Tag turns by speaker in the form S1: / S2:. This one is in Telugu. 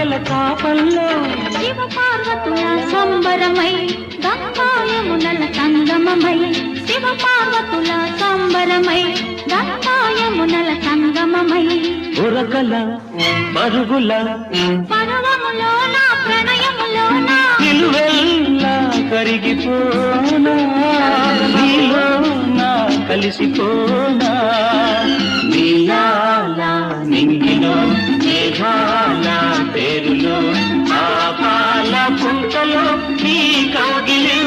S1: కోర్కెల కాపల్లో
S2: శివ పార్వతుల సంబరమై గంగాయమునల సంగమమై శివ పార్వతుల సంబరమై గంగాయమునల సంగమమై
S1: ఉరకల పరుగుల
S2: పర్వములోన ప్రణయములోన
S1: నిలువెల్లా కరిగిపోనా నీలో నా కలిసిపోనా నీలాల నింగిలో మేఘాల పేరులో ఆపాల పుంతలో నీ కౌగిలి